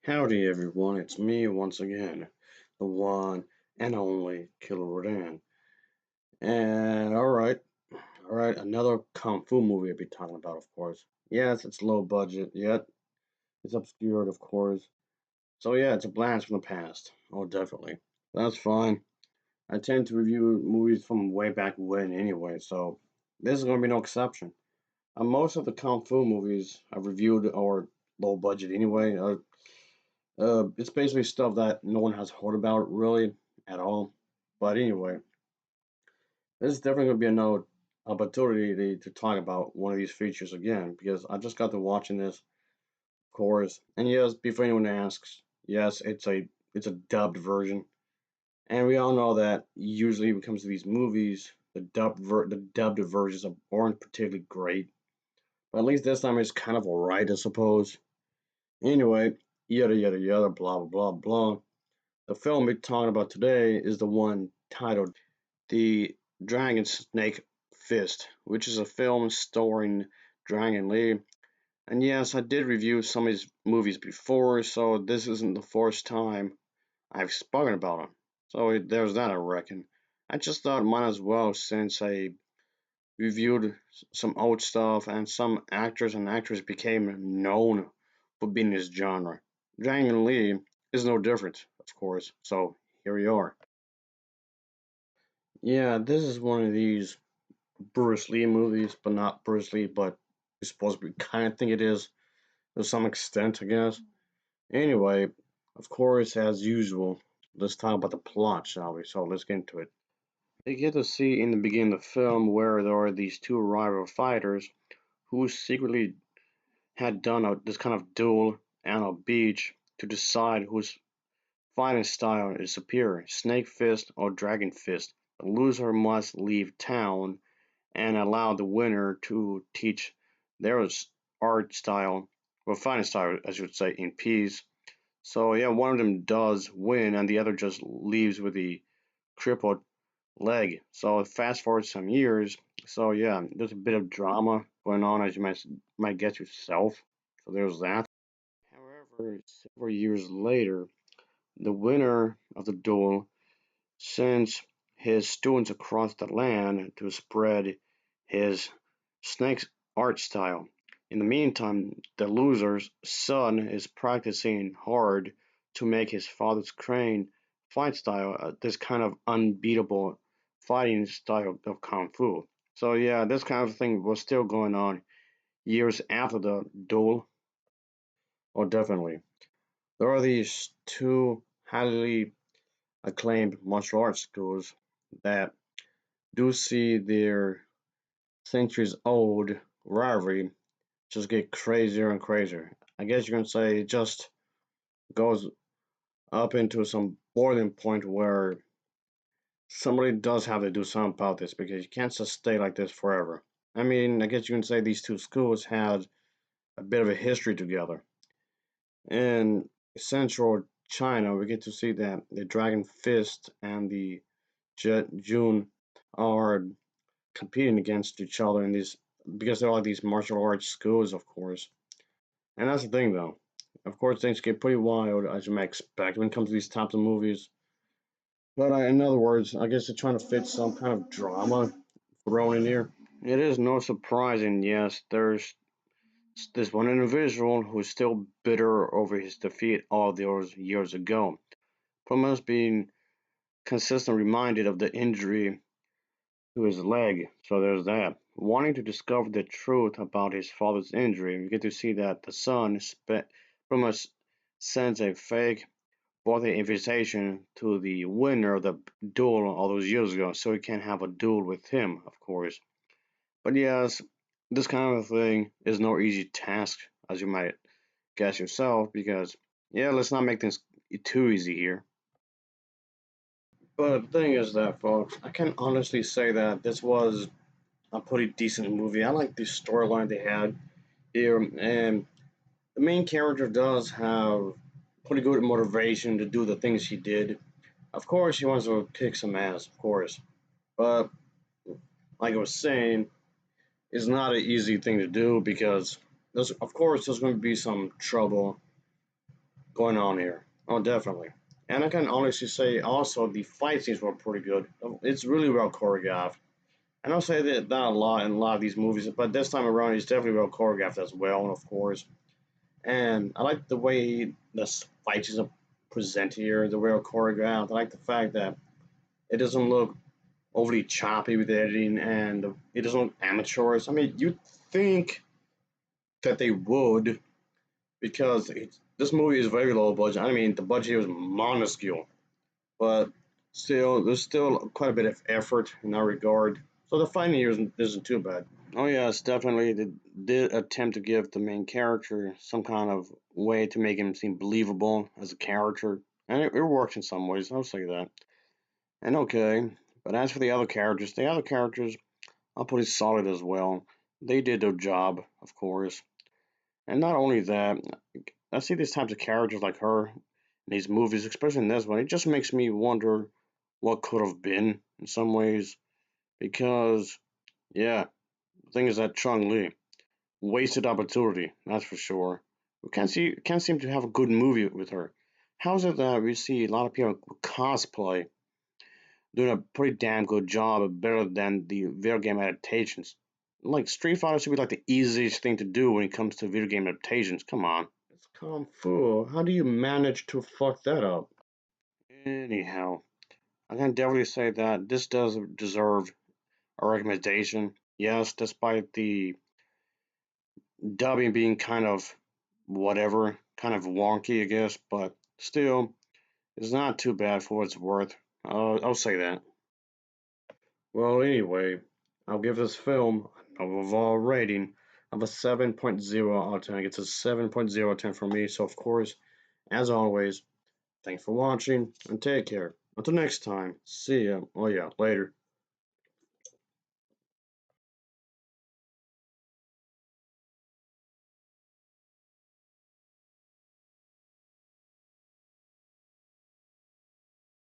Howdy everyone, it's me once again, the one and only Killer Rodan. And alright, another Kung Fu movie I'll be talking about, of course. Yes, it's low budget, yet it's obscured, of course. So yeah, it's a blast from the past. Oh, definitely. That's fine. I tend to review movies from way back when anyway, so this is gonna be no exception. Most of the Kung Fu movies I've reviewed are low budget anyway. It's basically stuff that no one has heard about really at all. But anyway, this is definitely going to be another opportunity to talk about one of these features again because I just got to watching this, of course. And yes, before anyone asks, yes, it's a dubbed version, and we all know that usually when it comes to these movies, the dubbed versions aren't particularly great. But at least this time it's kind of alright, I suppose. Anyway, yada yada yada, blah blah blah blah. The film we're talking about today is the one titled The Dragon Snake Fist, which is a film starring Dragon Lee. And yes, I did review some of his movies before, so this isn't the first time I've spoken about him. So there's that, I reckon. I just thought might as well since I reviewed some old stuff and some actors and actresses became known for being in this genre. Dragon Lee is no different, of course, so here we are. Yeah, this is one of these Bruce Lee movies, but not Bruce Lee, but you're supposed to be kind of think it is to some extent, I guess. Anyway, of course, as usual, let's talk about the plot, shall we? So let's get into it. You get to see in the beginning of the film where there are these two rival fighters who secretly had done this kind of duel on a beach to decide whose fighting style is superior, Snake Fist or Dragon Fist. The loser must leave town and allow the winner to teach their art style, or fighting style, I should say, in peace. So yeah, one of them does win, and the other just leaves with the crippled leg. So fast forward some years. So yeah, there's a bit of drama going on, as you might guess yourself. So there's that. However, several years later, the winner of the duel sends his students across the land to spread his snake's art style. In the meantime, the loser's son is practicing hard to make his father's crane fight style this kind of unbeatable fighting style of kung fu. So yeah, this kind of thing was still going on years after the duel. Oh, definitely. There are these two highly acclaimed martial arts schools that do see their centuries old rivalry just get crazier and crazier. I guess you can say it just goes up into some boiling point where somebody does have to do something about this because you can't just stay like this forever. I mean, I guess you can say these two schools had a bit of a history together. In central China, we get to see that the Dragon Fist and the Jet June are competing against each other in these because there are these martial arts schools, of course. And that's the thing, though. Of course, things get pretty wild, as you might expect, when it comes to these types of movies. But in other words, I guess they're trying to fit some kind of drama thrown in here. It is no surprising, yes, there's this one individual who's still bitter over his defeat all those years ago. Puma's being consistently reminded of the injury to his leg, so there's that. Wanting to discover the truth about his father's injury, we get to see that the son pretty much sends a fake birthday invitation to the winner of the duel all those years ago, so he can have a duel with him, of course. But yes, this kind of thing is no easy task, as you might guess yourself, because yeah, let's not make things too easy here. But the thing is that, folks, I can honestly say that this was a pretty decent movie. I like the storyline they had here, and the main character does have pretty good motivation to do the things he did. Of course, he wants to kick some ass, of course, but like I was saying, it's not an easy thing to do because of course, there's going to be some trouble going on here. Oh, definitely. And I can honestly say also the fight scenes were pretty good. It's really well choreographed. And I'll say that a lot in a lot of these movies, but this time around it's definitely well choreographed as well, of course. And I like the way the fights are presented here, the way they're choreographed. I like the fact that it doesn't look overly choppy with the editing and it doesn't look amateurish. I mean, you'd think that they would because this movie is very low budget. I mean, the budget was minuscule, but still, there's still quite a bit of effort in that regard. So the fighting here isn't too bad. Oh yes, definitely. They did attempt to give the main character some kind of way to make him seem believable as a character, and it worked in some ways. I'll say that. And okay, but as for the other characters, I'll put it solid as well. They did their job, of course. And not only that, I see these types of characters like her in these movies, especially in this one. It just makes me wonder what could have been in some ways. Because, yeah, the thing is that Chung Li wasted opportunity, that's for sure. We can't seem to have a good movie with her. How is it that we see a lot of people cosplay doing a pretty damn good job, better than the video game adaptations? Like Street Fighter should be like the easiest thing to do when it comes to video game adaptations. Come on. It's Kung Fu. How do you manage to fuck that up? Anyhow, I can definitely say that this does deserve a recommendation. Yes, despite the dubbing being kind of whatever, kind of wonky, I guess, but still, it's not too bad for what it's worth. I'll say that. Well, anyway, I'll give this film an overall rating of a 7.0 out of 10. It's a 7.0 out of 10 for me. So, of course, as always, thanks for watching and take care. Until next time, see ya. Oh, yeah, later.